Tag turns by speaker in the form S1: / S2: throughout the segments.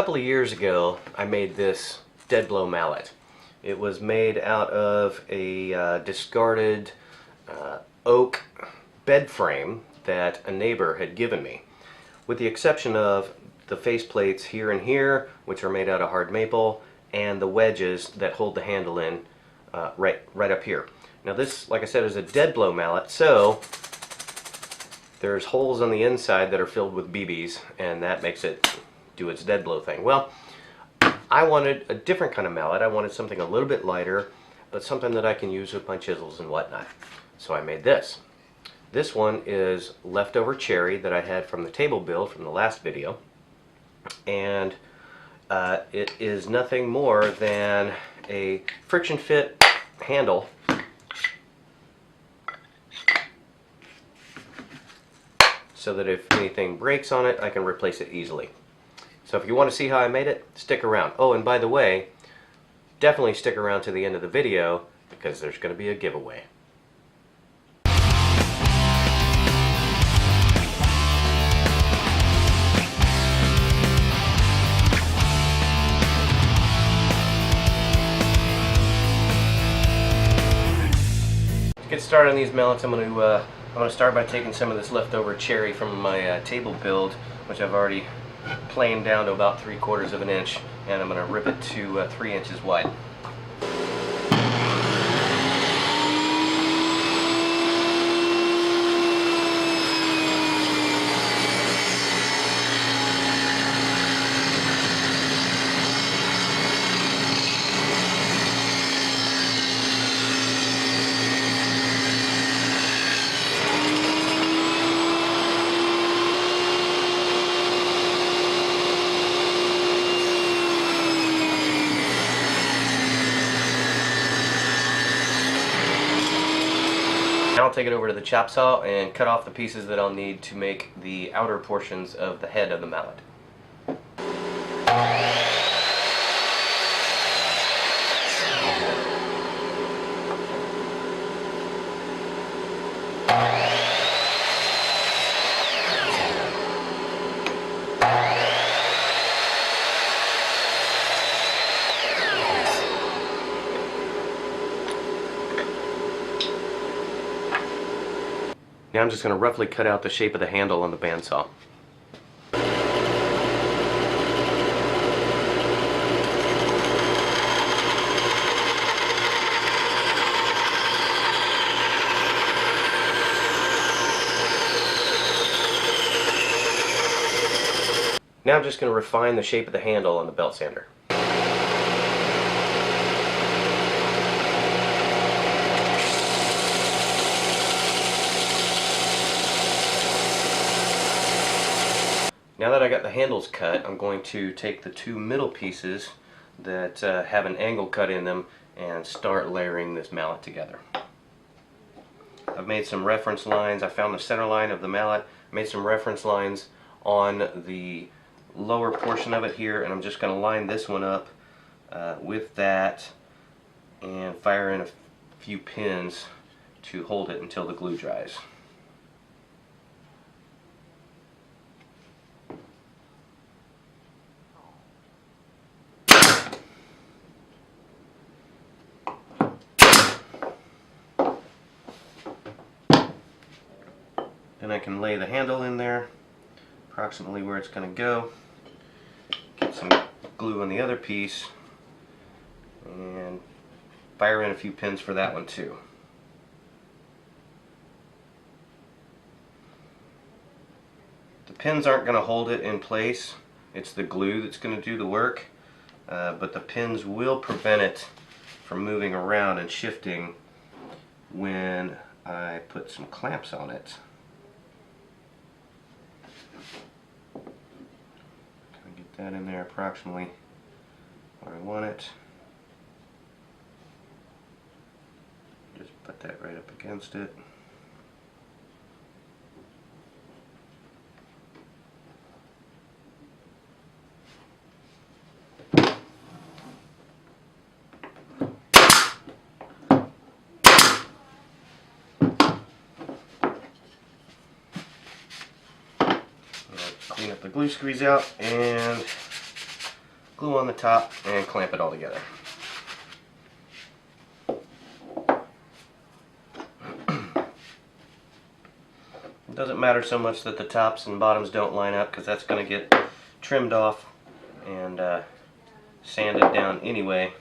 S1: couple of years ago, I made this dead blow mallet. It was made out of a discarded oak bed frame that a neighbor had given me, with the exception of the face plates here and here, which are made out of hard maple, and the wedges that hold the handle in right up here. Now this, like I said, is a dead blow mallet, so there's holes on the inside that are filled with BBs, and that makes it do its dead blow thing. Well, I wanted a different kind of mallet. I wanted something a little bit lighter, but something that I can use with my chisels and whatnot. So I made this. This one is leftover cherry that I had from the table build from the last video, and it is nothing more than a friction fit handle so that if anything breaks on it, I can replace it easily. So if you want to see how I made it, stick around. Oh, and by the way, definitely stick around to the end of the video because there's going to be a giveaway. To get started on these mallets, I'm going to start by taking some of this leftover cherry from my table build, which I've already planed down to about 3/4 of an inch, and I'm going to rip it to 3 inches wide. Now I'll take it over to the chop saw and cut off the pieces that I'll need to make the outer portions of the head of the mallet. Now I'm just going to roughly cut out the shape of the handle on the bandsaw. Now I'm just going to refine the shape of the handle on the belt sander. Now that I got the handles cut, I'm going to take the two middle pieces that have an angle cut in them and start layering this mallet together. I've made some reference lines. I found the center line of the mallet, made some reference lines on the lower portion of it here, and I'm just going to line this one up with that and fire in a few pins to hold it until the glue dries. Then I can lay the handle in there, approximately where it's going to go. Get some glue on the other piece, and fire in a few pins for that one too. The pins aren't going to hold it in place. It's the glue that's going to do the work, but the pins will prevent it from moving around and shifting when I put some clamps on it. That in there approximately where I want it. Just put that right up against it. Clean up the glue squeeze out and glue on the top, and clamp it all together. It doesn't matter so much that the tops and bottoms don't line up, because that's going to get trimmed off and sanded down anyway.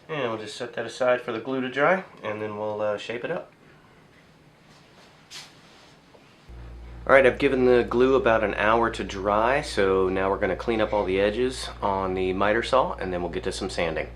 S1: And we'll just set that aside for the glue to dry, and then we'll shape it up. Alright, I've given the glue about an hour to dry, so now we're going to clean up all the edges on the miter saw, and then we'll get to some sanding.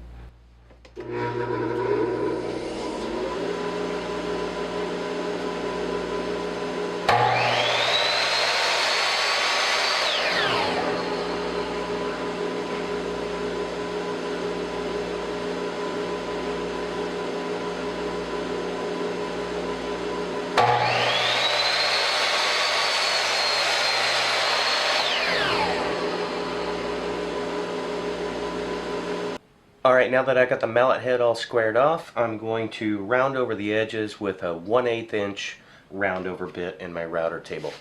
S1: Alright, now that I got the mallet head all squared off, I'm going to round over the edges with a 1/8 inch round over bit in my router table.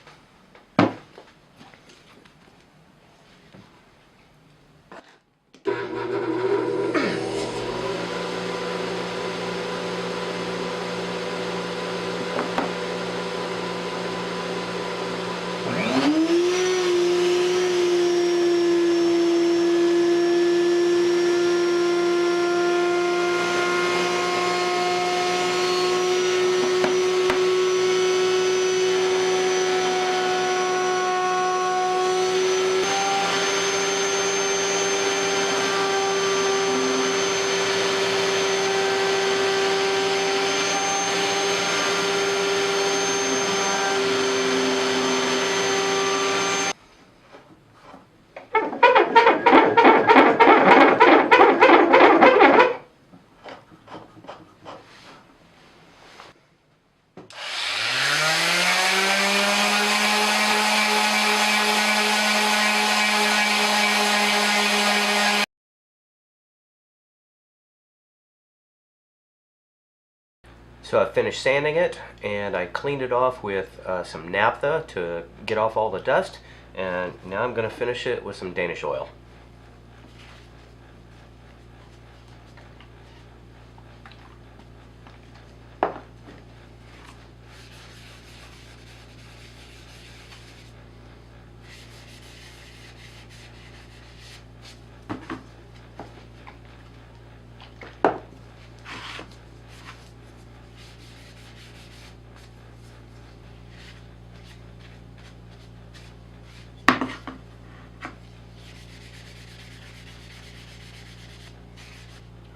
S1: So I finished sanding it, and I cleaned it off with some naphtha to get off all the dust, and now I'm going to finish it with some Danish oil.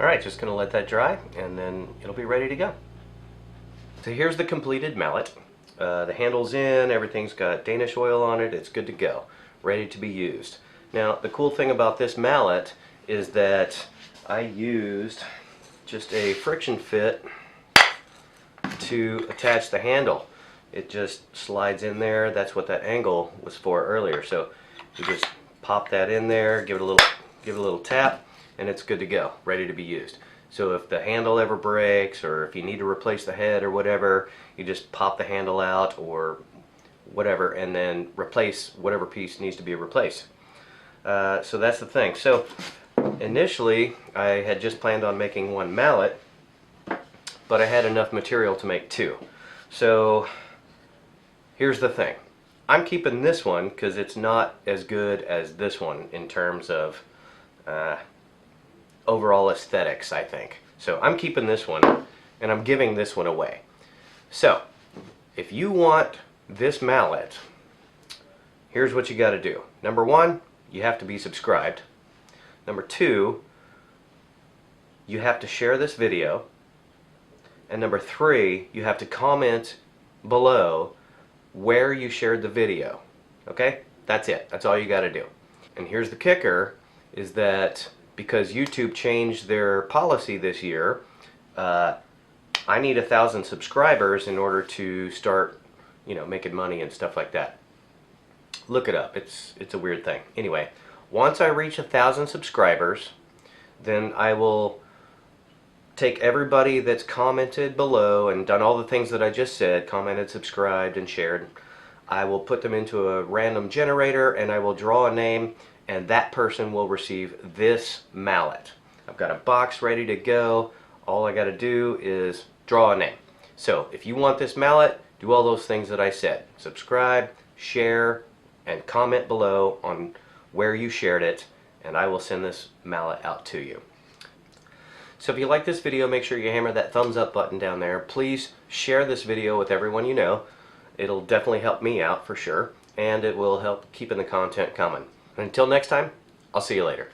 S1: Alright, just going to let that dry, and then it'll be ready to go. So here's the completed mallet. The handle's in, everything's got Danish oil on it, it's good to go, ready to be used. Now, the cool thing about this mallet is that I used just a friction fit to attach the handle. It just slides in there. That's what that angle was for earlier. So you just pop that in there, give it a little tap, and it's good to go, ready to be used. So if the handle ever breaks, or if you need to replace the head or whatever, you just pop the handle out or whatever, and then replace whatever piece needs to be replaced. So that's the thing. So initially I had just planned on making one mallet, but I had enough material to make two. So here's the thing. I'm keeping this one because it's not as good as this one in terms of overall aesthetics, I think. So I'm keeping this one, and I'm giving this one away. So if you want this mallet, here's what you got to do. Number one, you have to be subscribed. Number two, you have to share this video. And number three, you have to comment below where you shared the video. Okay? That's it. That's all you got to do. And here's the kicker, is that because YouTube changed their policy this year, I need 1,000 subscribers in order to start, making money and stuff like that. Look it up. It's a weird thing. Anyway, once I reach 1,000 subscribers, then I will take everybody that's commented below and done all the things that I just said, commented, subscribed, and shared. I will put them into a random generator and I will draw a name, and that person will receive this mallet. I've got a box ready to go. All I got to do is draw a name. So if you want this mallet, do all those things that I said. Subscribe, share, and comment below on where you shared it, and I will send this mallet out to you. So if you like this video, make sure you hammer that thumbs up button down there. Please share this video with everyone you know. It'll definitely help me out for sure, and it will help keeping the content coming. Until next time, I'll see you later.